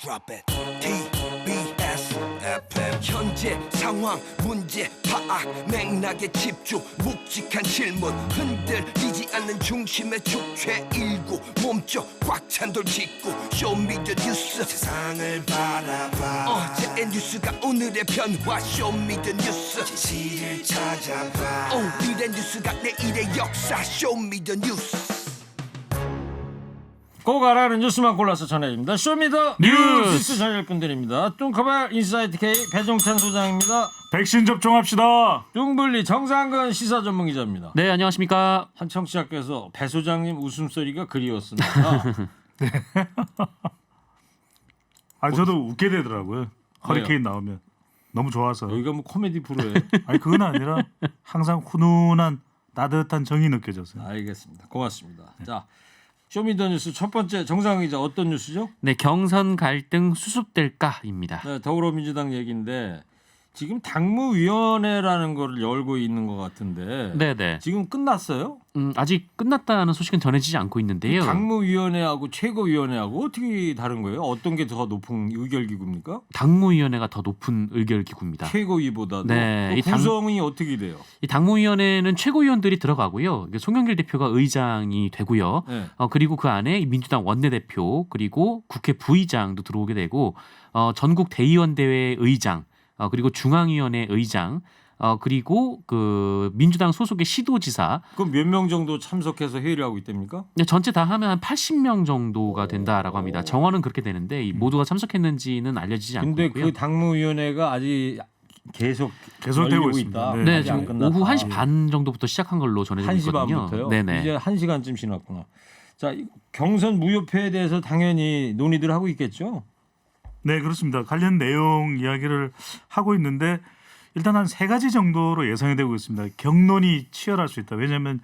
Drop it. TBS FM. 현재 상황 문제 파악 맥락에 집중 묵직한 질문 흔들리지 않는 중심의 축제 일구 몸쪽 꽉 찬 돌 짚고 쇼미더뉴스 세상을 바라봐 어제의 뉴스가 오늘의 변화 쇼미더뉴스 진실을 찾아봐 오늘의 뉴스가 내일의 역사 쇼미더뉴스 꼭 알아는 뉴스만 골라서 전해드립니다. 쇼미더 뉴스 전열분들입니다. 뚱커벨 인사이트 K 배종찬 소장입니다. 백신 접종합시다. 뚱블리 정상근 시사 전문 기자입니다. 네, 안녕하십니까. 한 청취자께서 배 소장님 웃음소리가 그리웠습니다. 아 저도 웃게 되더라고요. 허리케인 나오면 너무 좋아서. 여기가 뭐 코미디 프로예요? 아니 그건 아니라 항상 훈훈한 따뜻한 정이 느껴졌어요. 알겠습니다. 고맙습니다. 자, 쇼미더뉴스 첫 번째 정상근 기자 어떤 뉴스죠? 네, 경선 갈등 수습될까입니다. 네, 더불어민주당 얘기인데 지금 당무위원회라는 걸 열고 있는 것 같은데 네네. 지금 끝났어요? 아직 끝났다는 소식은 전해지지 않고 있는데요. 당무위원회하고 최고위원회하고 어떻게 다른 거예요? 어떤 게 더 높은 의결기구입니까? 당무위원회가 더 높은 의결기구입니다. 최고위보다도 네, 그 구성이 어떻게 돼요? 이 당무위원회는 최고위원들이 들어가고요. 송영길 대표가 의장이 되고요. 네. 그리고 그 안에 민주당 원내대표 그리고 국회 부의장도 들어오게 되고 전국 대의원 대회 의장 그리고 중앙위원회 의장 그리고 그 민주당 소속의 시도지사 그럼 몇 명 정도 참석해서 회의를 하고 있답니까? 전체 다 하면 한 80명 정도가 된다라고 합니다. 정원은 그렇게 되는데 이 모두가 참석했는지는 알려지지 않고 근데 있고요. 그 당무위원회가 아직 계속 되고 열리고 있습니다. 있다. 네, 아직 안 지금 끝났다. 오후 1시 반 정도부터 시작한 걸로 전해지고 1시 있거든요. 반부터요? 네네. 이제 1시간쯤 지났구나. 자, 이 경선 무효표에 대해서 당연히 논의들 하고 있겠죠? 네 그렇습니다. 관련 내용 이야기를 하고 있는데 일단 한 3가지 정도로 예상이 되고 있습니다. 경론이 치열할 수 있다. 왜냐하면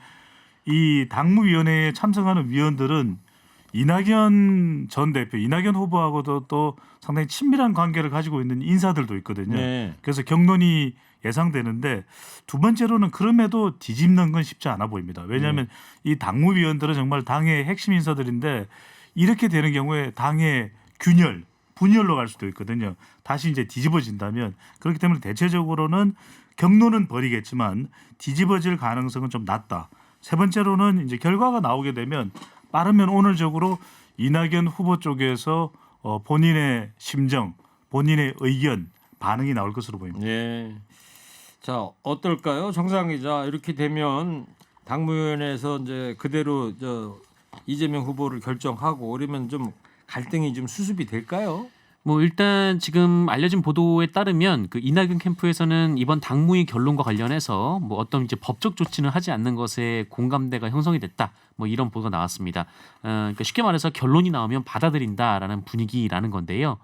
이 당무위원회에 참석하는 위원들은 이낙연 전 대표, 이낙연 후보하고도 또 상당히 친밀한 관계를 가지고 있는 인사들도 있거든요. 네. 그래서 경론이 예상되는데 두 번째로는 그럼에도 뒤집는 건 쉽지 않아 보입니다. 왜냐하면 이 당무위원들은 정말 당의 핵심 인사들인데 이렇게 되는 경우에 당의 균열, 분열로 갈 수도 있거든요. 다시 이제 뒤집어진다면 그렇기 때문에 대체적으로는 경론은 벌이겠지만 뒤집어질 가능성은 좀 낮다. 세 번째로는 이제 결과가 나오게 되면 빠르면 오늘적으로 이낙연 후보 쪽에서 본인의 심정, 본인의 의견, 반응이 나올 것으로 보입니다. 예. 자, 어떨까요? 정상 기자 이렇게 되면 당무위원회에서 이제 그대로 이재명 후보를 결정하고 그러면 좀 갈등이 좀 수습이 될까요? 뭐 일단 지금 알려진 보도에 따르면 그 이낙연 캠프에서는 이번 당무위 결론과 관련해서 뭐 어떤 이제 법적 조치는 하지 않는 것에 공감대가 형성이 됐다. 뭐 이런 보도가 나왔습니다. 그러니까 쉽게 말해서 결론이 나오면 받아들인다라는 분위기라는 건데요.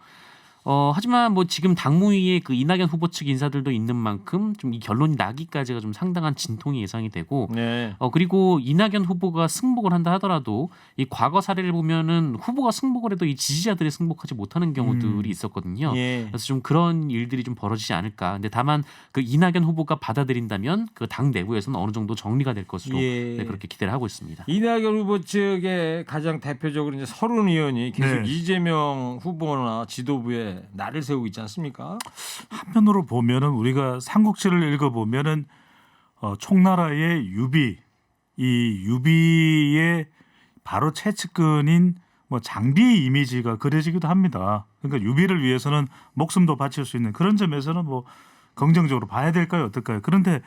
하지만 뭐 지금 당무위에 그 이낙연 후보 측 인사들도 있는 만큼 좀 이 결론이 나기까지가 좀 상당한 진통이 예상이 되고 네. 그리고 이낙연 후보가 승복을 한다 하더라도 이 과거 사례를 보면은 후보가 승복을 해도 이 지지자들이 승복하지 못하는 경우들이 있었거든요. 예. 그래서 좀 그런 일들이 좀 벌어지지 않을까. 근데 다만 그 이낙연 후보가 받아들인다면 그 당 내부에서는 어느 정도 정리가 될 것으로 예. 네, 그렇게 기대를 하고 있습니다. 이낙연 후보 측의 가장 대표적으로 이제 서른 의원이 계속 네. 이재명 후보나 지도부에 날을 세우고 있지 않습니까? 한편으로 보면은 우리가 삼국지를 읽어보면은 총나라의 유비, 이 유비의 바로 최측근인 뭐 장비의 이미지가 그려지기도 합니다. 그러니까 유비를 위해서는 목숨도 바칠 수 있는 그런 점에서는 뭐 긍정적으로 봐야 될까요, 어떨까요? 그런데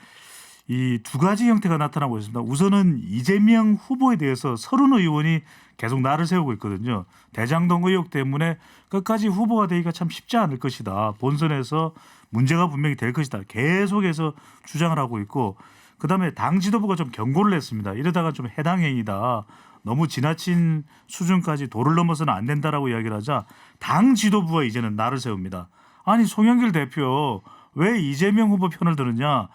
이 두 가지 형태가 나타나고 있습니다. 우선은 이재명 후보에 대해서 서른 의원이 계속 날을 세우고 있거든요. 대장동 의혹 때문에 끝까지 후보가 되기가 참 쉽지 않을 것이다. 본선에서 문제가 분명히 될 것이다. 계속해서 주장을 하고 있고 그다음에 당 지도부가 좀 경고를 했습니다. 이러다가 좀 해당 행위다. 너무 지나친 수준까지 도를 넘어서는 안 된다라고 이야기를 하자 당 지도부가 이제는 날을 세웁니다. 아니 송영길 대표 왜 이재명 후보 편을 들었냐.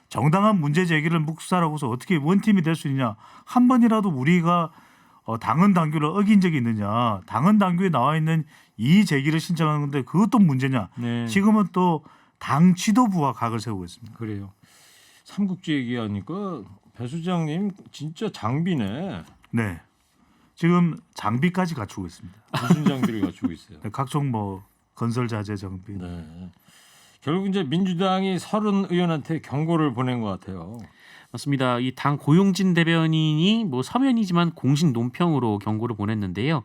정당한 문제 제기를 묵살하고서 어떻게 원팀이 될 수 있냐. 한 번이라도 우리가 당헌 당규를 어긴 적이 있느냐. 당헌 당규에 나와 있는 이의 제기를 신청하는 건데 그것도 문제냐. 네. 지금은 또 당 지도부와 각을 세우고 있습니다. 그래요. 삼국지 얘기하니까 배 소장님 진짜 장비네. 네. 지금 장비까지 갖추고 있습니다. 무슨 장비를 갖추고 있어요? 각종 뭐 건설 자재 장비. 네. 결국 이제 민주당이 30 의원한테 경고를 보낸 것 같아요. 맞습니다. 이 당 고용진 대변인이 뭐 서면이지만 공식 논평으로 경고를 보냈는데요.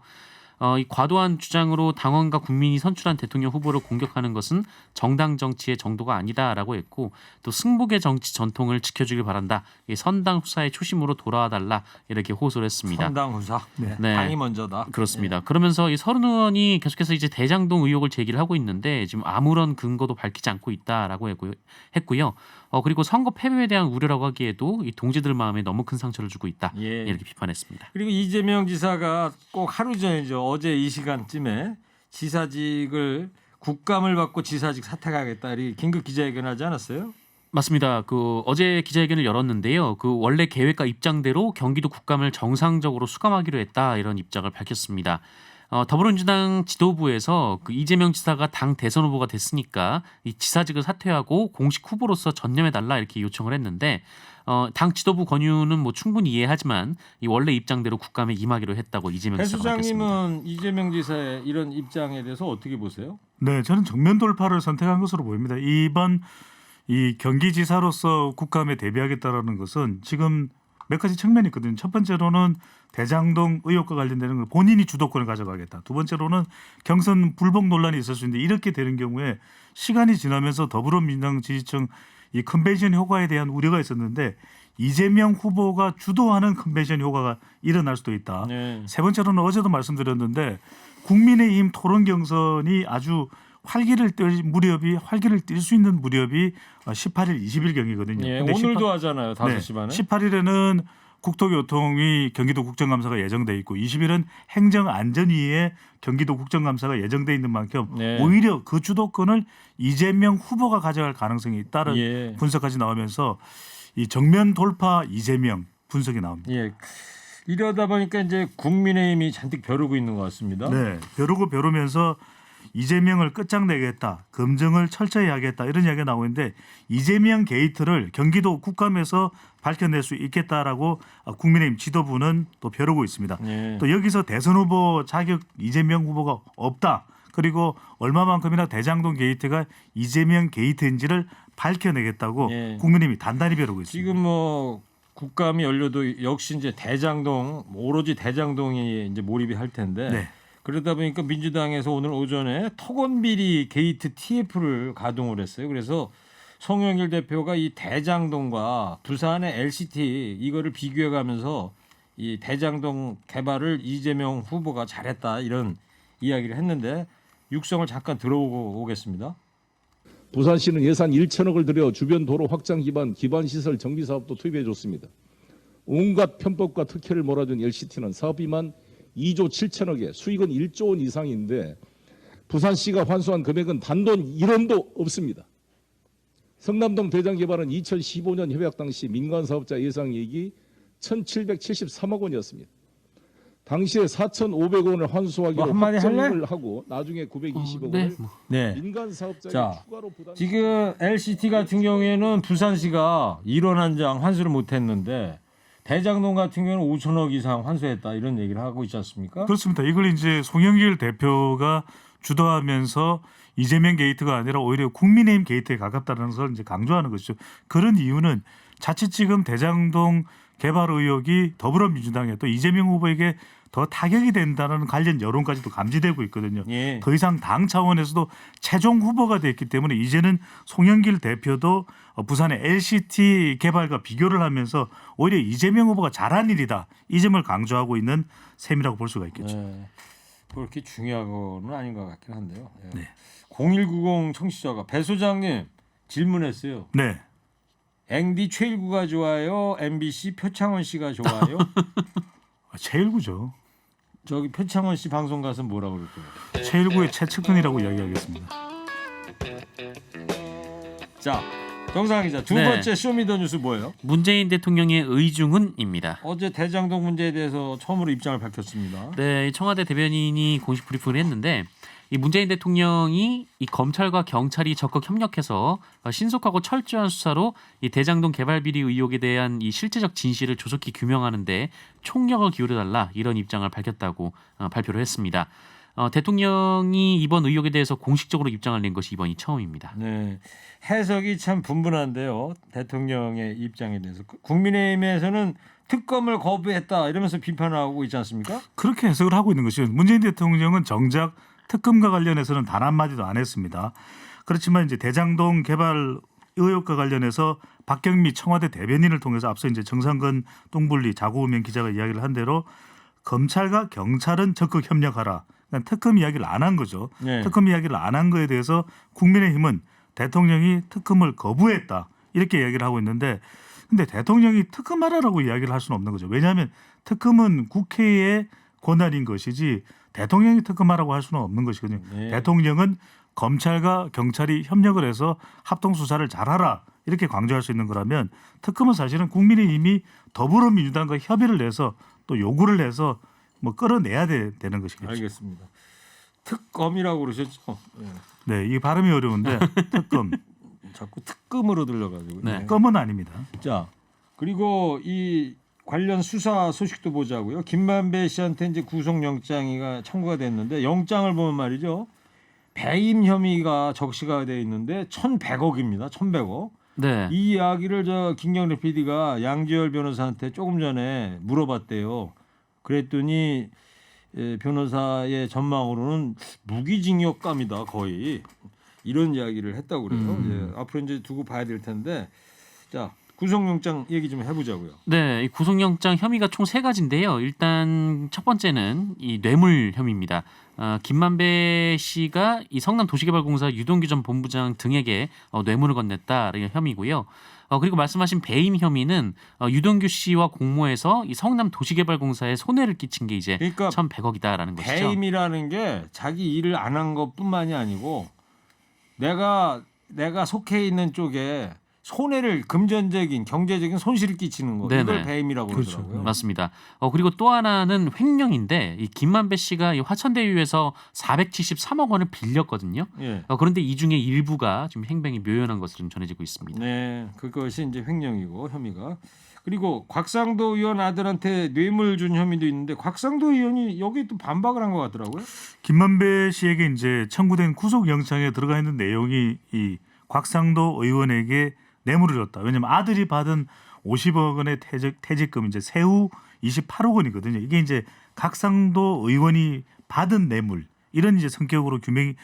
이 과도한 주장으로 당원과 국민이 선출한 대통령 후보를 공격하는 것은 정당 정치의 정도가 아니다라고 했고 또 승복의 정치 전통을 지켜주길 바란다. 이 선당 후사의 초심으로 돌아와 달라 이렇게 호소를 했습니다. 선당 후사. 네. 당이 먼저다. 그렇습니다. 그러면서 이 서른 의원이 계속해서 이제 대장동 의혹을 제기를 하고 있는데 지금 아무런 근거도 밝히지 않고 있다라고 했고요. 그리고 선거 패배에 대한 우려라고 하기에도 이 동지들 마음에 너무 큰 상처를 주고 있다. 예. 이렇게 비판했습니다. 그리고 이재명 지사가 꼭 하루 전이죠. 어제 이 시간쯤에 지사직을 국감을 받고 지사직 사퇴하겠다. 이렇게 긴급 기자회견하지 않았어요? 맞습니다. 그 어제 기자회견을 열었는데요. 그 원래 계획과 입장대로 경기도 국감을 정상적으로 수감하기로 했다 이런 입장을 밝혔습니다. 더불어민주당 지도부에서 그 이재명 지사가 당 대선 후보가 됐으니까 이 지사직을 사퇴하고 공식 후보로서 전념해달라 이렇게 요청을 했는데 당 지도부 권유는 뭐 충분히 이해하지만 이 원래 입장대로 국감에 임하기로 했다고 이재명 배 지사가 밝혔습니다. 수장님은 이재명 지사의 이런 입장에 대해서 어떻게 보세요? 네, 저는 정면 돌파를 선택한 것으로 보입니다. 이번 이 경기지사로서 국감에 대비하겠다라는 것은 지금 몇 가지 측면이 있거든요. 첫 번째로는 대장동 의혹과 관련되는 걸 본인이 주도권을 가져가겠다. 두 번째로는 경선 불복 논란이 있을 수 있는데 이렇게 되는 경우에 시간이 지나면서 더불어민주당 지지층 이 컨벤션 효과에 대한 우려가 있었는데 이재명 후보가 주도하는 컨벤션 효과가 일어날 수도 있다. 네. 세 번째로는 어제도 말씀드렸는데 국민의힘 토론 경선이 아주 활기를 띨 수 있는 무렵이 18일, 20일 경이거든요. 예, 근데 오늘도 하잖아요. 5시 반에. 18일에는 국토교통위 경기도 국정감사가 예정돼 있고 20일은 행정안전위에 경기도 국정감사가 예정돼 있는 만큼 네. 오히려 그 주도권을 이재명 후보가 가져갈 가능성이 있다는 예. 분석까지 나오면서 이 정면 돌파 이재명 분석이 나옵니다. 예. 이러다 보니까 이제 국민의힘이 잔뜩 벼르고 있는 것 같습니다. 네, 벼르면서 이재명을 끝장내겠다, 검증을 철저히 하겠다 이런 이야기가 나오는데 이재명 게이트를 경기도 국감에서 밝혀낼 수 있겠다라고 국민의힘 지도부는 또 벼르고 있습니다. 예. 또 여기서 대선 후보 자격 이재명 후보가 없다. 그리고 얼마만큼이나 대장동 게이트가 이재명 게이트인지를 밝혀내겠다고 예. 국민의힘이 단단히 벼르고 있습니다. 지금 뭐 국감이 열려도 역시 이제 대장동 오로지 대장동이 이제 몰입이 할 텐데 네. 그러다 보니까 민주당에서 오늘 오전에 토건비리 게이트 TF를 가동을 했어요. 그래서 송영길 대표가 이 대장동과 부산의 LCT 이거를 비교해가면서 이 대장동 개발을 이재명 후보가 잘했다 이런 이야기를 했는데 육성을 잠깐 들어보고 오겠습니다. 부산시는 예산 1천억을 들여 주변 도로 확장 기반 시설 정비 사업도 투입해 줬습니다. 온갖 편법과 특혜를 몰아준 LCT는 사업비만 2조 7천억에 수익은 1조 원 이상인데 부산시가 환수한 금액은 단돈 1원도 없습니다. 성남동 대장 개발은 2015년 협약 당시 민간 사업자 예상이익이 1,773억 원이었습니다. 당시에 4,500원을 환수하기로 한마디 할래? 확정을 하고 나중에 920억 네. 원을 네. 민간 사업자에게 자, 추가로 부담. 지금 LCT 같은 경우에는 부산시가 1원 한 장 환수를 못했는데 대장동 같은 경우는 5천억 이상 환수했다 이런 얘기를 하고 있지 않습니까? 그렇습니다. 이걸 이제 송영길 대표가 주도하면서 이재명 게이트가 아니라 오히려 국민의힘 게이트에 가깝다는 것을 이제 강조하는 것이죠. 그런 이유는 자칫 지금 대장동 개발 의혹이 더불어민주당에 또 이재명 후보에게 더 타격이 된다는 관련 여론까지도 감지되고 있거든요. 예. 더 이상 당 차원에서도 최종 후보가 됐기 때문에 이제는 송영길 대표도 부산의 LCT 개발과 비교를 하면서 오히려 이재명 후보가 잘한 일이다. 이 점을 강조하고 있는 셈이라고 볼 수가 있겠죠. 네. 그렇게 중요한 건 아닌 것 같긴 한데요. 예. 네. 0190 청취자가 배 소장님 질문했어요. 네. 앵디 최일구가 좋아요? MBC 표창원 씨가 좋아요? 최일구죠. 저기 표창원 씨 방송 가서 뭐라 그럴 거예요? 최일구의 최측근이라고 이야기하겠습니다. 자, 정상 기자, 두 네. 번째 쇼미더뉴스 뭐예요? 문재인 대통령의 의중은입니다. 어제 대장동 문제에 대해서 처음으로 입장을 밝혔습니다. 네, 청와대 대변인이 공식 브리핑을 했는데 이 문재인 대통령이 이 검찰과 경찰이 적극 협력해서 신속하고 철저한 수사로 이 대장동 개발 비리 의혹에 대한 이 실체적 진실을 조속히 규명하는데 총력을 기울여달라 이런 입장을 밝혔다고 발표를 했습니다. 대통령이 이번 의혹에 대해서 공식적으로 입장을 낸 것이 이번이 처음입니다. 네, 해석이 참 분분한데요. 대통령의 입장에 대해서 국민의힘에서는 특검을 거부했다 이러면서 비판하고 있지 않습니까? 그렇게 해석을 하고 있는 것이요. 문재인 대통령은 정작 특검과 관련해서는 단 한마디도 안 했습니다. 그렇지만 이제 대장동 개발 의혹과 관련해서 박경미 청와대 대변인을 통해서 앞서 이제 정상근 똥분리 자고우면 기자가 이야기를 한 대로 검찰과 경찰은 적극 협력하라. 그러니까 특검 이야기를 안 한 거죠. 네. 특검 이야기를 안 한 거에 대해서 국민의힘은 대통령이 특검을 거부했다. 이렇게 이야기를 하고 있는데 근데 대통령이 특검하라라고 이야기를 할 수는 없는 거죠. 왜냐하면 특검은 국회의 권한인 것이지 대통령이 특검하라고 할 수는 없는 것이거든요. 네. 대통령은 검찰과 경찰이 협력을 해서 합동 수사를 잘하라 이렇게 강조할 수 있는 거라면 특검은 사실은 국민의힘이 더불어민주당과 협의를 해서 또 요구를 해서 뭐 끌어내야 되는 것이겠죠. 알겠습니다. 특검이라고 그러셨죠? 네. 네, 이 발음이 어려운데 특검, 자꾸 특검으로 들려가지고. 네. 특검은 아닙니다. 자, 그리고 이 관련 수사 소식도 보자고요. 김만배 씨한테 이제 구속영장이 청구가 됐는데 영장을 보면 말이죠. 배임 혐의가 적시가 돼 있는데 1,100억입니다. 1,100억. 네. 이 이야기를 김경래 PD가 양지열 변호사한테 조금 전에 물어봤대요. 그랬더니 변호사의 전망으로는 무기징역감이다 거의 이런 이야기를 했다고 그래요. 앞으로 이제 두고 봐야 될 텐데 자 구속영장 얘기 좀 해보자고요. 네, 이 구속영장 혐의가 총 3가지인데요. 일단 첫 번째는 이 뇌물 혐의입니다. 김만배 씨가 이 성남도시개발공사 유동규 전 본부장 등에게 뇌물을 건넸다라는 혐의고요. 그리고 말씀하신 배임 혐의는 유동규 씨와 공모해서 이 성남도시개발공사에 손해를 끼친 게 이제 그러니까 1,100억이다라는 것이죠. 배임이라는 게 자기 일을 안 한 것뿐만이 아니고 내가 속해 있는 쪽에 손해를 금전적인 경제적인 손실을 끼치는 거 네네. 이걸 배임이라고 그렇죠. 그러더라고요. 맞습니다. 그리고 또 하나는 횡령인데 이 김만배 씨가 이 화천대유에서 473억 원을 빌렸거든요. 예. 그런데 이 중에 일부가 지금 행방이 묘연한 것으로 좀 전해지고 있습니다. 네, 그것이 이제 횡령이고 혐의가. 그리고 곽상도 의원 아들한테 뇌물 준 혐의도 있는데 곽상도 의원이 여기 또 반박을 한 것 같더라고요. 김만배 씨에게 이제 청구된 구속영장에 들어가 있는 내용이 이 곽상도 의원에게 뇌물을 줬다. 왜냐하면 아들이 받은 50억 원의 퇴직금 이제 세후 28억 원이거든요. 이게 이제 곽상도 의원이 받은 뇌물 이런 이제 성격으로 규명이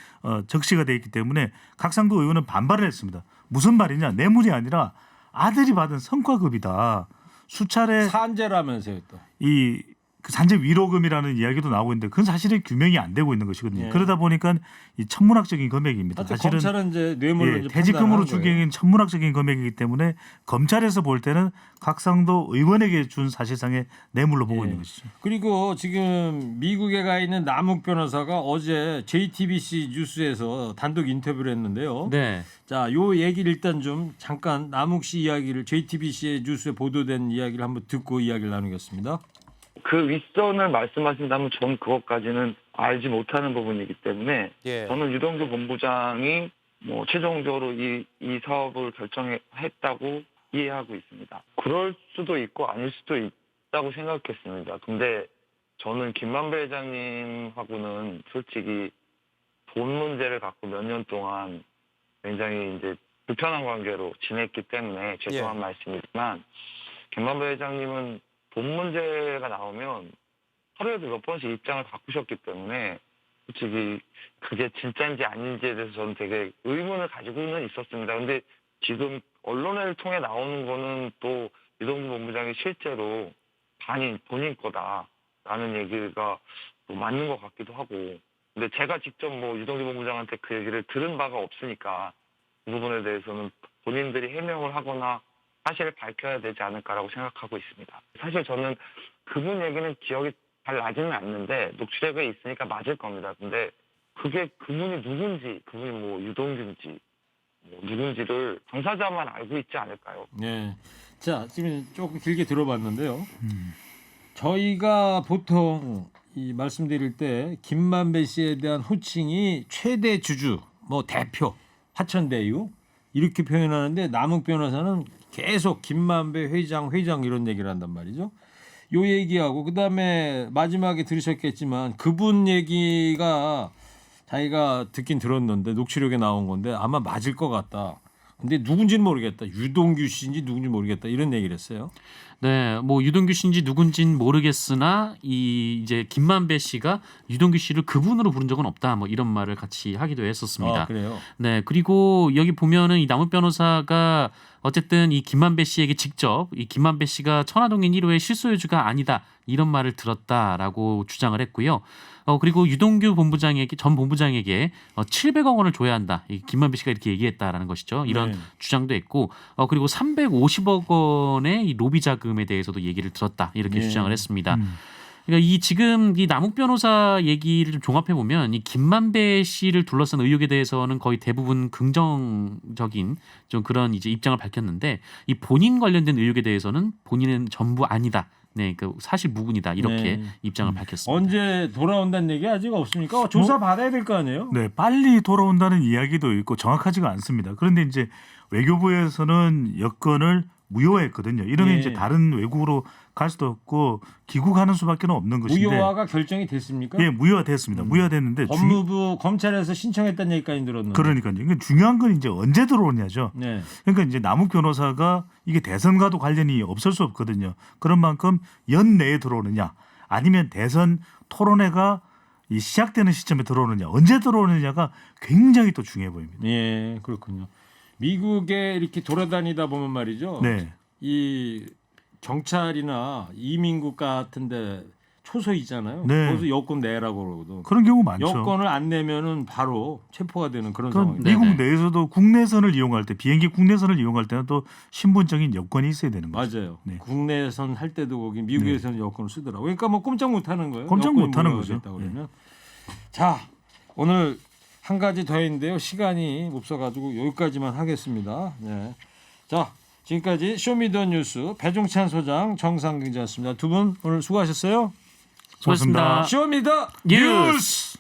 적시가 돼 있기 때문에 곽상도 의원은 반발을 했습니다. 무슨 말이냐? 뇌물이 아니라 아들이 받은 성과급이다. 수차례 산재라면서요 또. 이 그 산재 위로금이라는 이야기도 나오고 있는데 그건 사실은 규명이 안 되고 있는 것이거든요. 예. 그러다 보니까 이 천문학적인 금액입니다. 하여튼 사실은 검찰은 이제 뇌물로 이제 퇴직금으로 판단을 한 거예요. 추경인 천문학적인 금액이기 때문에 검찰에서 볼 때는 곽상도 의원에게 준 사실상의 뇌물로 보고 예. 있는 것이죠. 그리고 지금 미국에 가 있는 남욱 변호사가 어제 JTBC 뉴스에서 단독 인터뷰를 했는데요. 네. 자, 요 얘기를 일단 좀 잠깐 남욱 씨 이야기를 JTBC의 뉴스에 보도된 이야기를 한번 듣고 이야기를 나누겠습니다. 그 윗선을 말씀하신다면 전 그것까지는 알지 못하는 부분이기 때문에 저는 유동규 본부장이 뭐 최종적으로 이 사업을 결정했다고 이해하고 있습니다. 그럴 수도 있고 아닐 수도 있다고 생각했습니다. 근데 저는 김만배 회장님하고는 솔직히 돈 문제를 갖고 몇 년 동안 굉장히 이제 불편한 관계로 지냈기 때문에 죄송한 말씀이지만 김만배 회장님은 돈 문제가 나오면 하루에도 몇 번씩 입장을 바꾸셨기 때문에 솔직히 그게 진짜인지 아닌지에 대해서 저는 되게 의문을 가지고는 있었습니다. 근데 지금 언론을 통해 나오는 거는 또 유동규 본부장이 실제로 본인 거다라는 얘기가 또 맞는 것 같기도 하고 근데 제가 직접 뭐 유동규 본부장한테 그 얘기를 들은 바가 없으니까 그 부분에 대해서는 본인들이 해명을 하거나 사실을 밝혀야 되지 않을까라고 생각하고 있습니다. 사실 저는 그분 얘기는 기억이 잘 나지는 않는데 녹취록에 있으니까 맞을 겁니다. 근데 그게 그분이 누군지, 그분이 뭐 유동규인지 누군지를 당사자만 알고 있지 않을까요? 네. 자, 지금 조금 길게 들어봤는데요. 저희가 보통 이 말씀드릴 때 김만배 씨에 대한 호칭이 최대 주주, 뭐 대표, 화천대유 이렇게 표현하는데 남욱 변호사는 계속 김만배 회장 이런 얘기를 한단 말이죠. 요 얘기하고 그다음에 마지막에 들으셨겠지만 그분 얘기가 자기가 듣긴 들었는데 녹취록에 나온 건데 아마 맞을 것 같다. 근데 누군지는 모르겠다. 유동규 씨인지 누군지 모르겠다. 이런 얘기를 했어요. 네, 뭐 유동규 씨인지 누군진 모르겠으나 이제 김만배 씨가 유동규 씨를 그분으로 부른 적은 없다. 뭐 이런 말을 같이 하기도 했었습니다. 아, 그래요? 네, 그리고 여기 보면은 이 남욱 변호사가 어쨌든 이 김만배 씨에게 직접 이 김만배 씨가 천화동인 1호의 실소유주가 아니다 이런 말을 들었다라고 주장을 했고요. 그리고 유동규 본부장에게 전 본부장에게 700억 원을 줘야 한다. 이 김만배 씨가 이렇게 얘기했다라는 것이죠. 이런 네. 주장도 했고, 그리고 350억 원의 이 로비 자금에 대해서도 얘기를 들었다 이렇게 네. 주장을 했습니다. 그러니까 이 지금 이 남욱 변호사 얘기를 좀 종합해 보면 이 김만배 씨를 둘러싼 의혹에 대해서는 거의 대부분 긍정적인 좀 그런 이제 입장을 밝혔는데 이 본인 관련된 의혹에 대해서는 본인은 전부 아니다. 네, 그 사실 무근이다 이렇게 네. 입장을 밝혔습니다. 언제 돌아온다는 얘기 아직 없습니까? 조사 받아야 될 거 아니에요? 네, 빨리 돌아온다는 이야기도 있고 정확하지가 않습니다. 그런데 이제 외교부에서는 여권을 무효화했거든요. 이러면 네. 이제 다른 외국으로 갈 수도 없고 귀국하는 수밖에 없는 것인데. 무효화가 결정이 됐습니까? 예, 무효화됐습니다. 무효화됐는데 법무부 검찰에서 신청했다는 얘기까지 들었는데. 그러니까요. 그러니까 중요한 건 이제 언제 들어오냐죠. 네. 그러니까 이제 남욱 변호사가 이게 대선과도 관련이 없을 수 없거든요. 그런 만큼 연내에 들어오느냐 아니면 대선 토론회가 이 시작되는 시점에 들어오느냐 언제 들어오느냐가 굉장히 또 중요해 보입니다. 예, 그렇군요. 미국에 이렇게 돌아다니다 보면 말이죠. 네. 이 경찰이나 이민국 같은데 초소 있잖아요. 네. 거기서 여권 내라고 그러거든. 그런 경우 많죠. 여권을 안 내면은 바로 체포가 되는 그런 그럼 상황입니다. 미국 네네. 내에서도 국내선을 이용할 때 비행기 국내선을 이용할 때는 또 신분적인 여권이 있어야 되는 거죠. 맞아요. 네. 국내선 할 때도 거기 미국에서는 여권을 쓰더라고. 그러니까 뭐 꼼짝 못 하는 거예요. 꼼짝 여권이 못 하는 거죠. 무효됐다고 그러면. 자, 오늘 한 가지 더 했는데요. 시간이 없어가지고 여기까지만 하겠습니다. 네. 자, 지금까지 쇼미더뉴스 배종찬 소장, 정상근 기자였습니다. 두 분 오늘 수고하셨어요. 수고하셨습니다. 쇼미더 뉴스. 뉴스.